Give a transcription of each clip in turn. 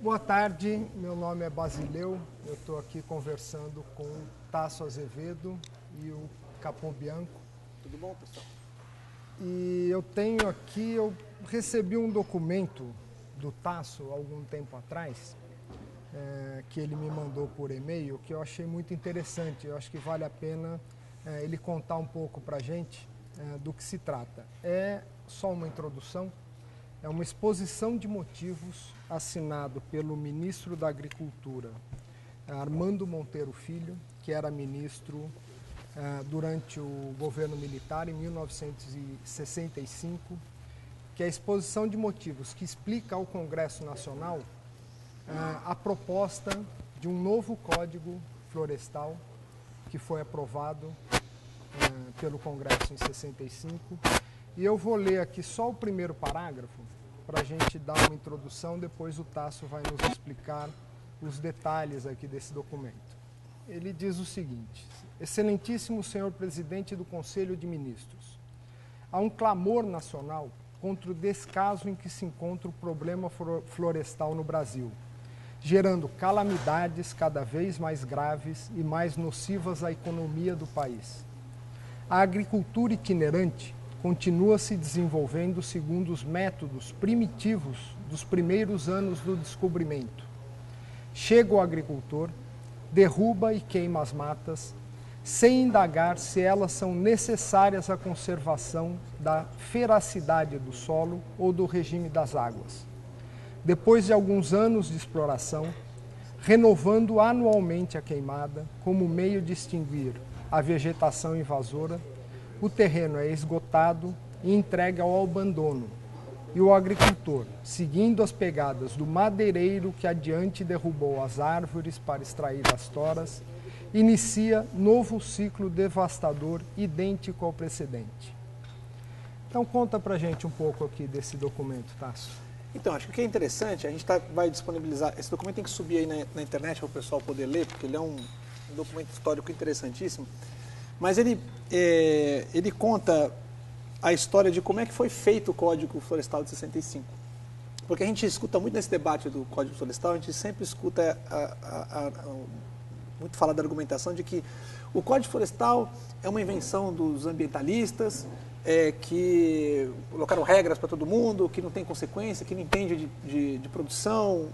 Boa tarde, meu nome é Basileu, eu estou aqui conversando com o Tasso Azevedo e o Capão Bianco. Tudo bom, pessoal? E eu recebi um documento do Tasso há algum tempo atrás, que ele me mandou por e-mail, que eu achei muito interessante. Eu acho que vale a pena ele contar um pouco para a gente do que se trata. É só uma introdução. É uma exposição de motivos assinado pelo ministro da Agricultura, Armando Monteiro Filho, que era ministro durante o governo militar em 1965, que é a exposição de motivos que explica ao Congresso Nacional a proposta de um novo Código Florestal que foi aprovado pelo Congresso em 65. E eu vou ler aqui só o primeiro parágrafo para a gente dar uma introdução, depois o Tasso vai nos explicar os detalhes aqui desse documento. Ele diz o seguinte: Excelentíssimo senhor presidente do Conselho de Ministros, há um clamor nacional contra o descaso em que se encontra o problema florestal no Brasil, gerando calamidades cada vez mais graves e mais nocivas à economia do país. A agricultura itinerante continua se desenvolvendo segundo os métodos primitivos dos primeiros anos do descobrimento. Chega o agricultor, derruba e queima as matas, sem indagar se elas são necessárias à conservação da feracidade do solo ou do regime das águas. Depois de alguns anos de exploração, renovando anualmente a queimada como meio de extinguir a vegetação invasora, o terreno é esgotado e entregue ao abandono, e o agricultor, seguindo as pegadas do madeireiro que adiante derrubou as árvores para extrair as toras, inicia novo ciclo devastador idêntico ao precedente. Então conta pra gente um pouco aqui desse documento, Tasso. Então, acho que o que é interessante, a gente vai disponibilizar, esse documento tem que subir aí na internet para o pessoal poder ler, porque ele é um documento histórico interessantíssimo. Mas ele conta a história de como é que foi feito o Código Florestal de 65. Porque a gente escuta muito nesse debate do Código Florestal, a gente sempre escuta muito falar da argumentação de que o Código Florestal é uma invenção dos ambientalistas, que colocaram regras para todo mundo, que não tem consequência, que não entende de produção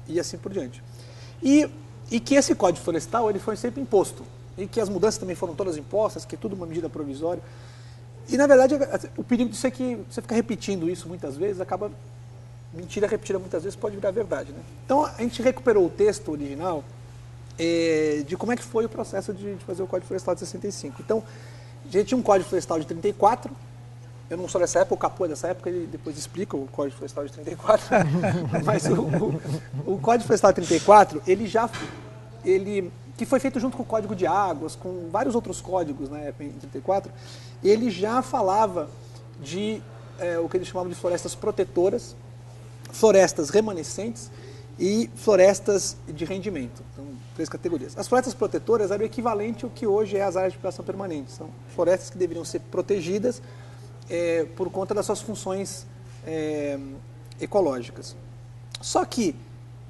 e assim por diante. E que esse Código Florestal ele foi sempre imposto. E que as mudanças também foram todas impostas, que é tudo uma medida provisória. E, na verdade, o perigo disso é que você fica repetindo isso muitas vezes, acaba mentira repetida muitas vezes, pode virar verdade. Né? Então, a gente recuperou o texto original de como é que foi o processo de fazer o Código Florestal de 65. Então, a gente tinha um Código Florestal de 34, eu não sou dessa época, o Capô é dessa época, ele depois explica o Código Florestal de 34, mas o Código Florestal de 34, que foi feito junto com o Código de Águas, com vários outros códigos, né, em 34, ele já falava de o que eles chamavam de florestas protetoras, florestas remanescentes e florestas de rendimento. Então, 3 categorias. As florestas protetoras eram o equivalente ao que hoje é as áreas de proteção permanente. São florestas que deveriam ser protegidas por conta das suas funções ecológicas. Só que,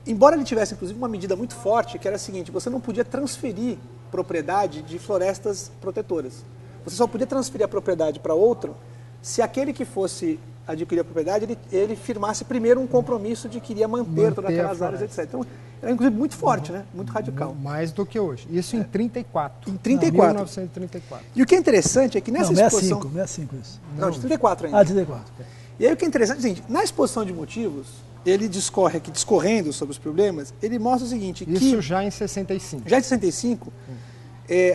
embora ele tivesse, inclusive, uma medida muito forte, que era a seguinte: você não podia transferir propriedade de florestas protetoras. Você só podia transferir a propriedade para outro se aquele que fosse adquirir a propriedade, ele firmasse primeiro um compromisso de que iria manter todas aquelas áreas, etc. Então, era, inclusive, muito forte, né? Muito radical. Mais do que hoje. Isso em 34. Em 34. 1934. E o que é interessante é que nessa exposição... 65 isso. Não, de 34 ainda. Ah, 34. E aí o que é interessante é o seguinte: na exposição de motivos, ele discorre aqui, discorrendo sobre os problemas, ele mostra o seguinte... Isso já em 65. Já em 65,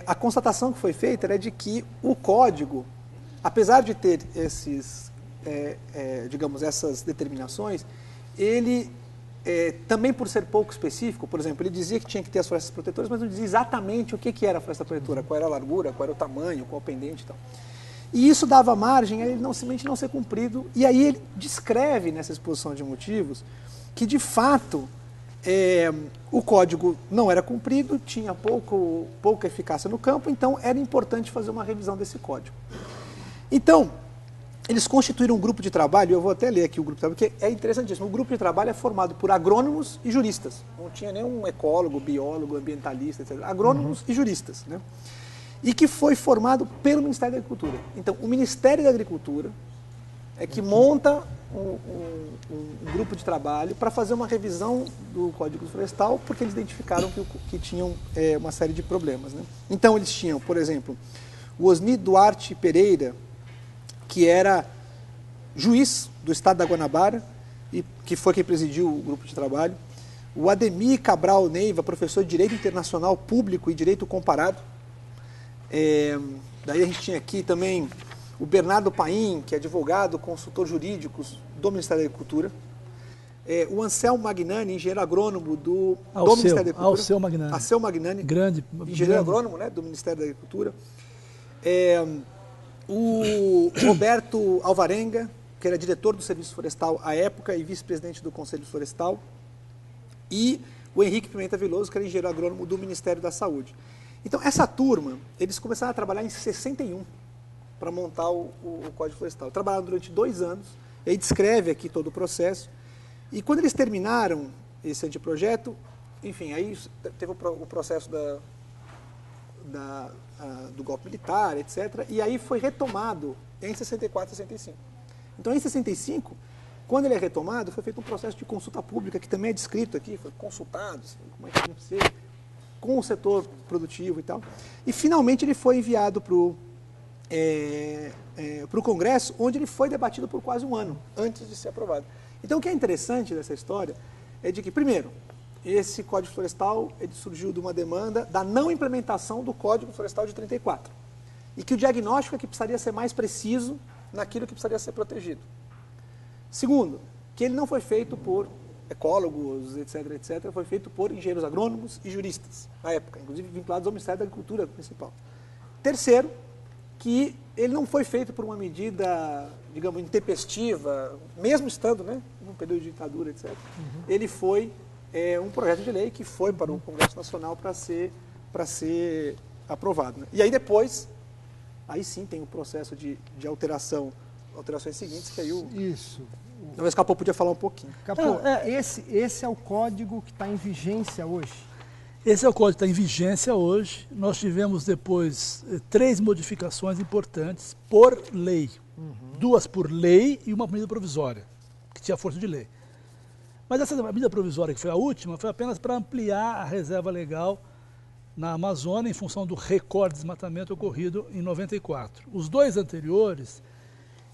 a constatação que foi feita era de que o código, apesar de ter digamos, essas determinações, ele, também por ser pouco específico, por exemplo, ele dizia que tinha que ter as florestas protetoras, mas não dizia exatamente o que era a floresta protetora, qual era a largura, qual era o tamanho, qual o pendente e tal. E isso dava margem a ele simplesmente não ser cumprido. E aí ele descreve nessa exposição de motivos que, de fato, o código não era cumprido, tinha pouca eficácia no campo, então era importante fazer uma revisão desse código. Então, eles constituíram um grupo de trabalho, eu vou até ler aqui o grupo de trabalho, porque é interessantíssimo. O grupo de trabalho é formado por agrônomos e juristas. Não tinha nenhum ecólogo, biólogo, ambientalista, etc. Agrônomos e juristas, né? E que foi formado pelo Ministério da Agricultura. Então, o Ministério da Agricultura é que monta um grupo de trabalho para fazer uma revisão do Código Florestal, porque eles identificaram que tinham uma série de problemas, né? Então, eles tinham, por exemplo, o Osni Duarte Pereira, que era juiz do estado da Guanabara, e que foi quem presidiu o grupo de trabalho. O Ademir Cabral Neiva, professor de Direito Internacional Público e Direito Comparado. Daí a gente tinha aqui também o Bernardo Paim, que é advogado, consultor jurídico do Ministério da Agricultura. O Anselmo Magnani, engenheiro agrônomo do Ministério da Agricultura. Alceu Magnani, grande engenheiro agrônomo, né, do Ministério da Agricultura. O Roberto Alvarenga, que era diretor do Serviço Florestal à época e vice-presidente do Conselho Florestal. E o Henrique Pimenta Veloso, que era engenheiro agrônomo do Ministério da Saúde. Então, essa turma, eles começaram a trabalhar em 61 para montar o Código Florestal. Trabalharam durante 2 anos, e aí descreve aqui todo o processo. E quando eles terminaram esse anteprojeto, enfim, aí teve o processo do golpe militar, etc. E aí foi retomado em 64 e 65. Então, em 65, quando ele é retomado, foi feito um processo de consulta pública, que também é descrito aqui, foi consultado, assim, como é que tem que ser, com o setor produtivo e tal. E, finalmente, ele foi enviado para o Congresso, onde ele foi debatido por quase 1 ano, antes de ser aprovado. Então, o que é interessante dessa história é de que, primeiro, esse Código Florestal ele surgiu de uma demanda da não implementação do Código Florestal de 34. E que o diagnóstico é que precisaria ser mais preciso naquilo que precisaria ser protegido. Segundo, que ele não foi feito por ecólogos, etc., etc., foi feito por engenheiros agrônomos e juristas, na época, inclusive vinculados ao Ministério da Agricultura principal. Terceiro, que ele não foi feito por uma medida, digamos, intempestiva, mesmo estando, né, num período de ditadura, etc. Ele foi um projeto de lei que foi para o Congresso Nacional para ser aprovado, né? E aí depois, aí sim tem o processo de alterações seguintes, que aí Isso. Talvez o Capô podia falar um pouquinho. Capô, esse é o código que está em vigência hoje? Esse é o código que está em vigência hoje. Nós tivemos depois 3 modificações importantes por lei. 2 por lei e uma medida provisória, que tinha força de lei. Mas essa medida provisória, que foi a última, foi apenas para ampliar a reserva legal na Amazônia em função do recorde de desmatamento ocorrido em 94. Os 2 anteriores,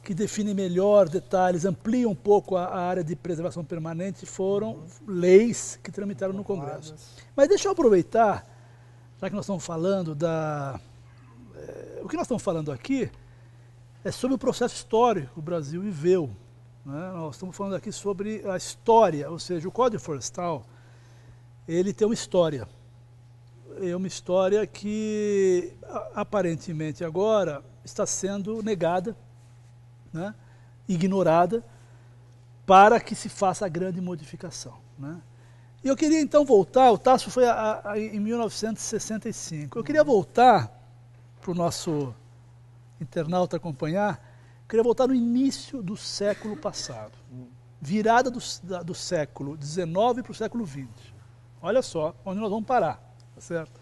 que definem melhor detalhes, ampliam um pouco a área de preservação permanente, foram leis que tramitaram no Congresso. Mas deixa eu aproveitar, já que nós estamos falando o que nós estamos falando aqui é sobre o processo histórico que o Brasil viveu, né? Nós estamos falando aqui sobre a história, ou seja, o Código Florestal, ele tem uma história. É uma história que, aparentemente agora, está sendo negada, né, ignorada, para que se faça a grande modificação, né? E eu queria então voltar, o Tasso foi em 1965, eu queria voltar para o nosso internauta acompanhar, queria voltar no início do século passado, virada do século XIX para o século XX. Olha só onde nós vamos parar, tá certo?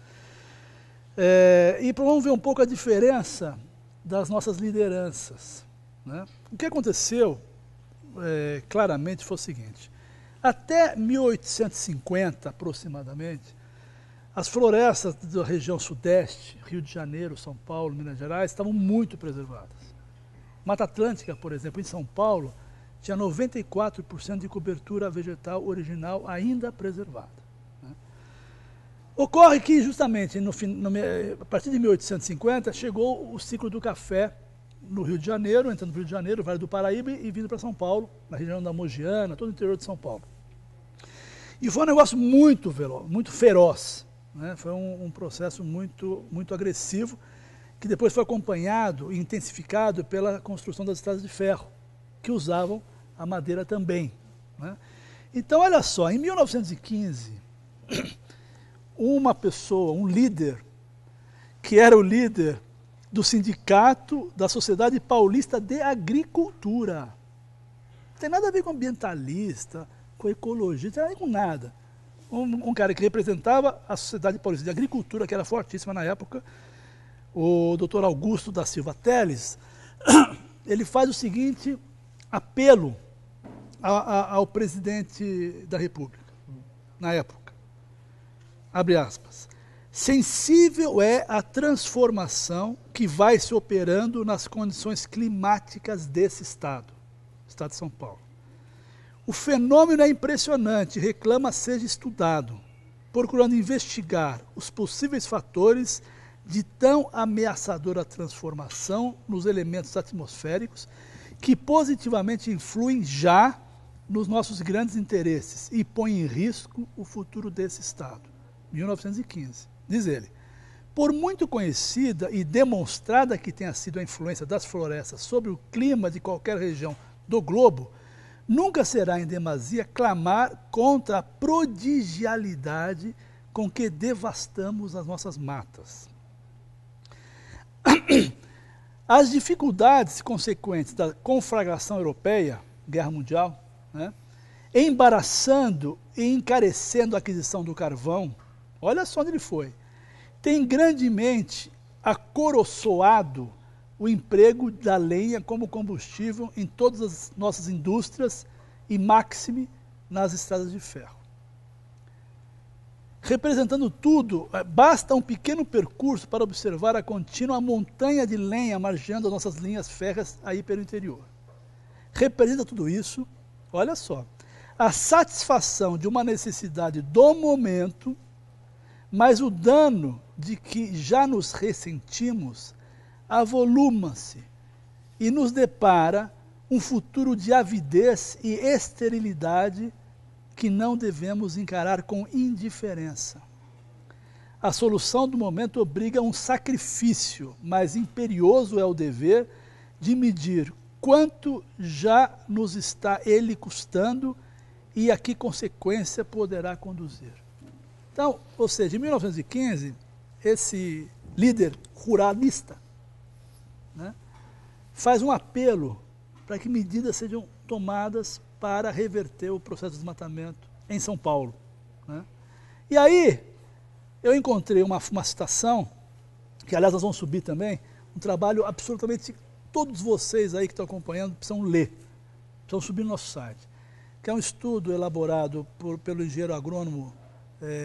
E vamos ver um pouco a diferença das nossas lideranças, né? O que aconteceu, claramente, foi o seguinte: até 1850, aproximadamente, as florestas da região sudeste, Rio de Janeiro, São Paulo, Minas Gerais, estavam muito preservadas. Mata Atlântica, por exemplo, em São Paulo, tinha 94% de cobertura vegetal original ainda preservada, né? Ocorre que, justamente, a partir de 1850, chegou o ciclo do café no Rio de Janeiro, entrando no Rio de Janeiro, Vale do Paraíba, e vindo para São Paulo, na região da Mogiana, todo o interior de São Paulo. E foi um negócio muito veloz, muito feroz, né? Foi um processo muito, muito agressivo, que depois foi acompanhado e intensificado pela construção das estradas de ferro, que usavam a madeira também, né? Então, olha só, em 1915, uma pessoa, um líder, que era o líder do Sindicato da Sociedade Paulista de Agricultura. Não tem nada a ver com ambientalista, com ecologista, não tem nada a ver com nada. Um cara que representava a Sociedade Paulista de Agricultura, que era fortíssima na época, o Dr. Augusto da Silva Teles, ele faz o seguinte apelo ao presidente da República, na época. Abre aspas. Sensível é a transformação que vai se operando nas condições climáticas desse estado de São Paulo. O fenômeno é impressionante, reclama seja estudado, procurando investigar os possíveis fatores de tão ameaçadora transformação nos elementos atmosféricos que positivamente influem já nos nossos grandes interesses e põem em risco o futuro desse estado. 1915. Diz ele, por muito conhecida e demonstrada que tenha sido a influência das florestas sobre o clima de qualquer região do globo, nunca será em demasia clamar contra a prodigialidade com que devastamos as nossas matas. As dificuldades consequentes da conflagração europeia, Guerra Mundial, né, embaraçando e encarecendo a aquisição do carvão, olha só onde ele foi, tem grandemente acoroçoado o emprego da lenha como combustível em todas as nossas indústrias e máxime nas estradas de ferro. Representando tudo, basta um pequeno percurso para observar a contínua montanha de lenha margeando as nossas linhas férreas aí pelo interior. Representa tudo isso, olha só, a satisfação de uma necessidade do momento, mas o dano de que já nos ressentimos avoluma-se e nos depara um futuro de avidez e esterilidade que não devemos encarar com indiferença. A solução do momento obriga a um sacrifício, mas imperioso é o dever de medir quanto já nos está ele custando e a que consequência poderá conduzir. Então, ou seja, em 1915, esse líder ruralista, né, faz um apelo para que medidas sejam tomadas para reverter o processo de desmatamento em São Paulo. Né? E aí, eu encontrei uma citação, que aliás nós vamos subir também, um trabalho absolutamente, todos vocês aí que estão acompanhando precisam ler, precisam subir no nosso site, que é um estudo elaborado pelo engenheiro agrônomo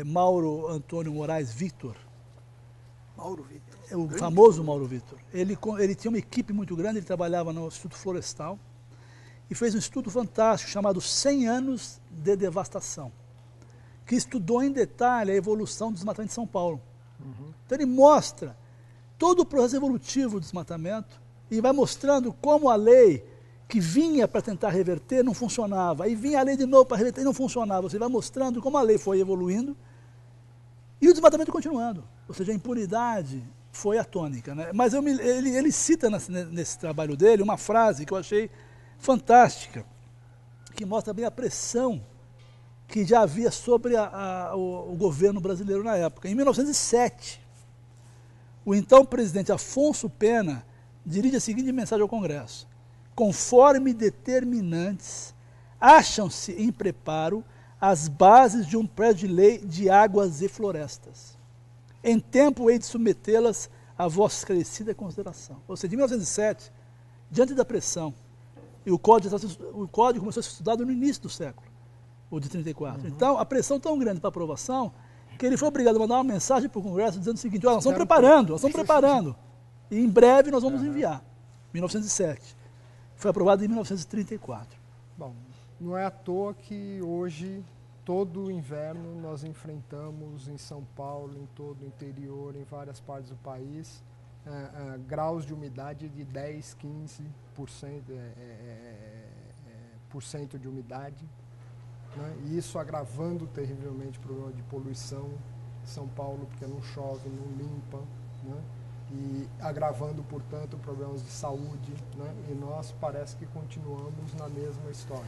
Mauro Antônio Moraes Vitor. Mauro Vitor. O famoso Mauro Vitor. Ele tinha uma equipe muito grande, ele trabalhava no Instituto Florestal e fez um estudo fantástico chamado 100 anos de devastação, que estudou em detalhe a evolução do desmatamento de São Paulo. Então ele mostra todo o processo evolutivo do desmatamento e vai mostrando como a lei que vinha para tentar reverter não funcionava, aí vinha a lei de novo para reverter e não funcionava. Você vai mostrando como a lei foi evoluindo e o desmatamento continuando. Ou seja, a impunidade foi a tônica. Né? Mas ele cita nesse trabalho dele uma frase que eu achei fantástica, que mostra bem a pressão que já havia sobre o governo brasileiro na época. Em 1907, o então presidente Afonso Pena dirige a seguinte mensagem ao Congresso: conforme determinantes, acham-se em preparo as bases de um projeto de lei de águas e florestas. Em tempo hei de submetê-las à vossa esclarecida consideração. Ou seja, em 1907, diante da pressão, e o código começou a ser estudado no início do século, o de 34. Então, a pressão tão grande para aprovação, que ele foi obrigado a mandar uma mensagem para o Congresso dizendo o seguinte: olha, nós estamos preparando, e em breve nós vamos enviar. 1907. Foi aprovado em 1934. Bom, não é à toa que hoje, todo o inverno, nós enfrentamos em São Paulo, em todo o interior, em várias partes do país, graus de umidade de 10, 15% de umidade, né? E isso agravando terrivelmente o problema de poluição em São Paulo, porque não chove, não limpa, né? E agravando, portanto, problemas de saúde, né? E nós parece que continuamos na mesma história.